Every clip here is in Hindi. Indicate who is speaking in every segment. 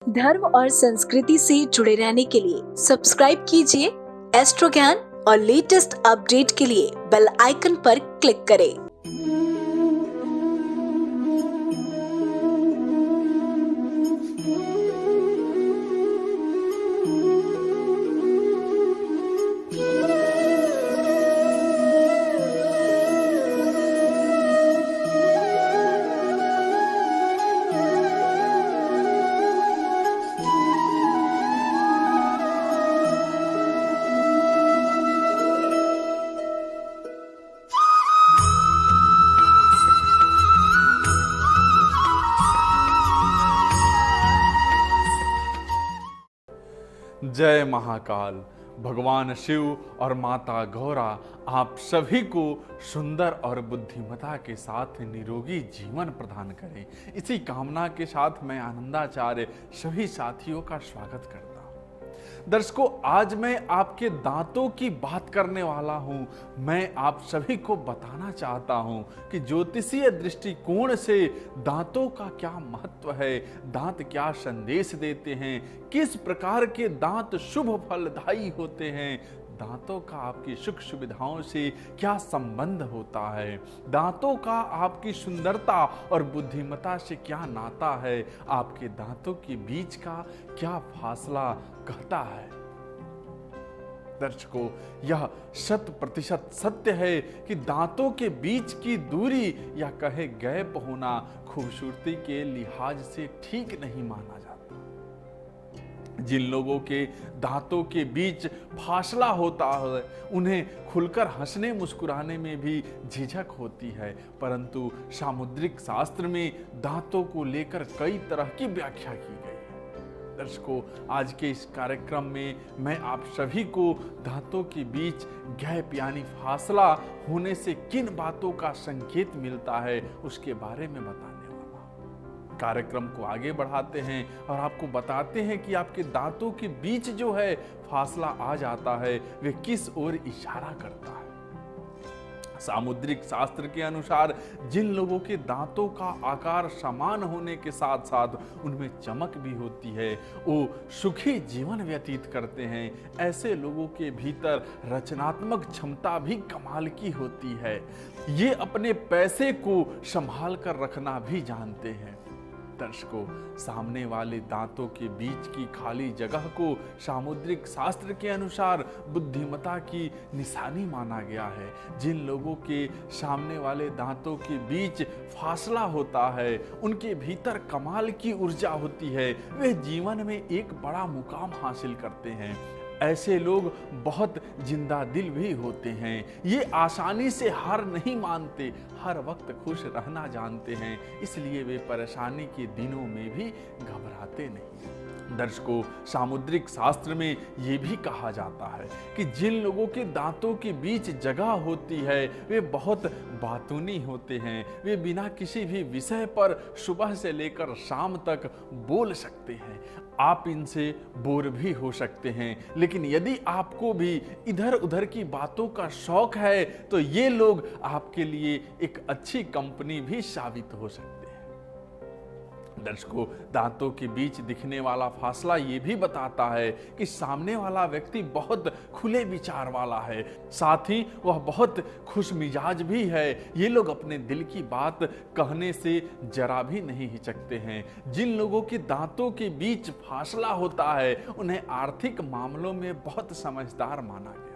Speaker 1: धर्म और संस्कृति से जुड़े रहने के लिए सब्सक्राइब कीजिए एस्ट्रो ज्ञान और लेटेस्ट अपडेट के लिए बेल आइकन पर क्लिक करें।
Speaker 2: जय महाकाल। भगवान शिव और माता गौरा आप सभी को सुंदर और बुद्धिमता के साथ निरोगी जीवन प्रदान करें। इसी कामना के साथ मैं आनंदाचार्य सभी साथियों का स्वागत करता हूं। दर्शकों, आज मैं आपके दांतों की बात करने वाला हूं। मैं आप सभी को बताना चाहता हूं कि ज्योतिषीय दृष्टिकोण से दांतों का क्या महत्व है, दांत क्या संदेश देते हैं, किस प्रकार के दांत शुभ फलदायी होते हैं, दांतों का आपकी सुख सुविधाओं से क्या संबंध होता है, दांतों का आपकी सुंदरता और बुद्धिमता से क्या नाता है, आपके दांतों के बीच का क्या फासला कहता है। दर्शकों, यह 100% सत्य है कि दांतों के बीच की दूरी या कहे गैप होना खूबसूरती के लिहाज से ठीक नहीं माना जाता। जिन लोगों के दांतों के बीच फासला होता है उन्हें खुलकर हंसने मुस्कुराने में भी झिझक होती है, परंतु सामुद्रिक शास्त्र में दांतों को लेकर कई तरह की व्याख्या की गई है। दर्शकों, आज के इस कार्यक्रम में मैं आप सभी को दांतों के बीच गैप यानी फासला होने से किन बातों का संकेत मिलता है उसके बारे में बताने वाला हूं। कार्यक्रम को आगे बढ़ाते हैं और आपको बताते हैं कि आपके दांतों के बीच जो है फासला आ जाता है वे किस ओर इशारा करता है। सामुद्रिक शास्त्र के अनुसार जिन लोगों के दांतों का आकार समान होने के साथ साथ उनमें चमक भी होती है, वो सुखी जीवन व्यतीत करते हैं। ऐसे लोगों के भीतर रचनात्मक क्षमता भी कमाल की होती है। ये अपने पैसे को संभाल कर रखना भी जानते हैं। दर्शकों, सामने वाले दांतों के बीच की खाली जगह को सामुद्रिक शास्त्र के अनुसार बुद्धिमता की निशानी माना गया है। जिन लोगों के सामने वाले दांतों के बीच फासला होता है उनके भीतर कमाल की ऊर्जा होती है, वे जीवन में एक बड़ा मुकाम हासिल करते हैं। ऐसे लोग बहुत जिंदा दिल भी होते हैं। ये आसानी से हार नहीं मानते, हर वक्त खुश रहना जानते हैं, इसलिए वे परेशानी के दिनों में भी घबराते नहीं। दर्शकों, सामुद्रिक शास्त्र में ये भी कहा जाता है कि जिन लोगों के दांतों के बीच जगह होती है वे बहुत बातूनी होते हैं। वे बिना किसी भी विषय पर सुबह से लेकर शाम तक बोल सकते हैं। आप इनसे बोर भी हो सकते हैं, लेकिन यदि आपको भी इधर उधर की बातों का शौक है तो ये लोग आपके लिए एक अच्छी कंपनी भी साबित हो सकते हैं। दर्शकों, दांतों के बीच दिखने वाला फासला ये भी बताता है कि सामने वाला व्यक्ति बहुत खुले विचार वाला है, साथ ही वह बहुत खुश मिजाज भी है। ये लोग अपने दिल की बात कहने से जरा भी नहीं हिचकते हैं। जिन लोगों के दांतों के बीच फासला होता है उन्हें आर्थिक मामलों में बहुत समझदार माना गया है।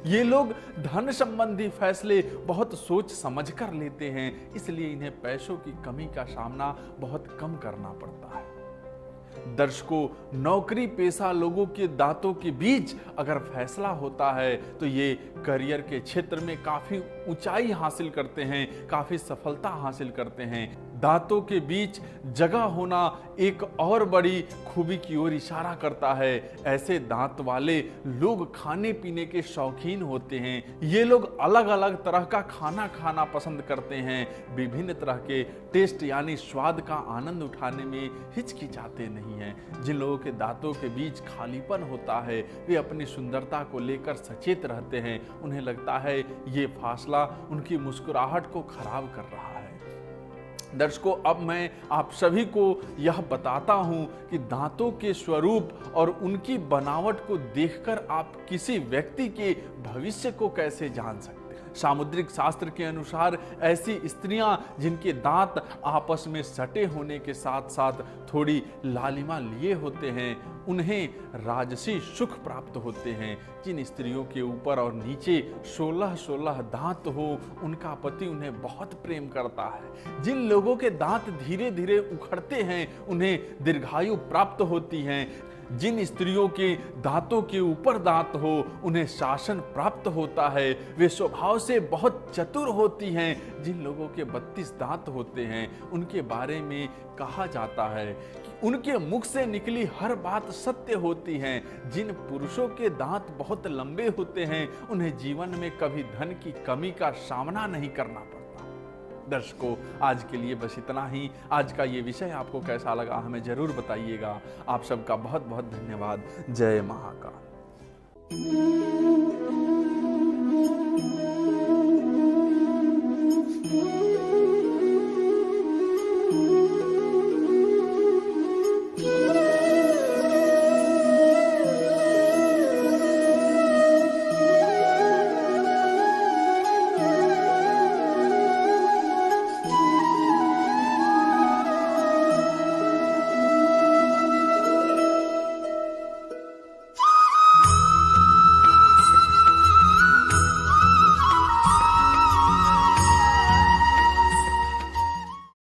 Speaker 2: ये लोग धन संबंधी फैसले बहुत सोच समझ कर लेते हैं, इसलिए इन्हें पैसों की कमी का सामना बहुत कम करना पड़ता है। दर्शकों, नौकरी पेशा लोगों के दांतों के बीच अगर फैसला होता है तो ये करियर के क्षेत्र में काफी ऊंचाई हासिल करते हैं, काफी सफलता हासिल करते हैं। दांतों के बीच जगह होना एक और बड़ी खूबी की ओर इशारा करता है। ऐसे दांत वाले लोग खाने पीने के शौकीन होते हैं। ये लोग अलग अलग तरह का खाना खाना पसंद करते हैं। विभिन्न तरह के टेस्ट यानी स्वाद का आनंद उठाने में हिचकिचाते नहीं हैं। जिन लोगों के दांतों के बीच खालीपन होता है वे अपनी सुंदरता को लेकर सचेत रहते हैं। उन्हें लगता है ये फासला उनकी मुस्कुराहट को खराब कर रहा है। दर्शकों, अब मैं आप सभी को यह बताता हूं कि दांतों के स्वरूप और उनकी बनावट को देखकर आप किसी व्यक्ति के भविष्य को कैसे जान सकते हैं। सामुद्रिक शास्त्र के अनुसार ऐसी स्त्रियां जिनके दांत आपस में सटे होने के साथ साथ थोड़ी लालिमा लिए होते हैं, उन्हें राजसी सुख प्राप्त होते हैं। जिन स्त्रियों के ऊपर और नीचे 16-16 दांत हो, उनका पति उन्हें बहुत प्रेम करता है। जिन लोगों के दांत धीरे धीरे उखड़ते हैं, उन्हें दीर्घायु प्राप्त होती है। जिन स्त्रियों के दांतों के ऊपर दांत हो, उन्हें शासन प्राप्त होता है। वे स्वभाव से बहुत चतुर होती हैं। जिन लोगों के 32 दांत होते हैं, उनके बारे में कहा जाता है कि उनके मुख से निकली हर बात सत्य होती है। जिन पुरुषों के दांत बहुत लंबे होते हैं, उन्हें जीवन में कभी धन की कमी का सामना नहीं करना पड़ता। दर्शकों, आज के लिए बस इतना ही। आज का ये विषय आपको कैसा लगा हमें जरूर बताइएगा। आप सबका बहुत बहुत धन्यवाद। जय महाकाल।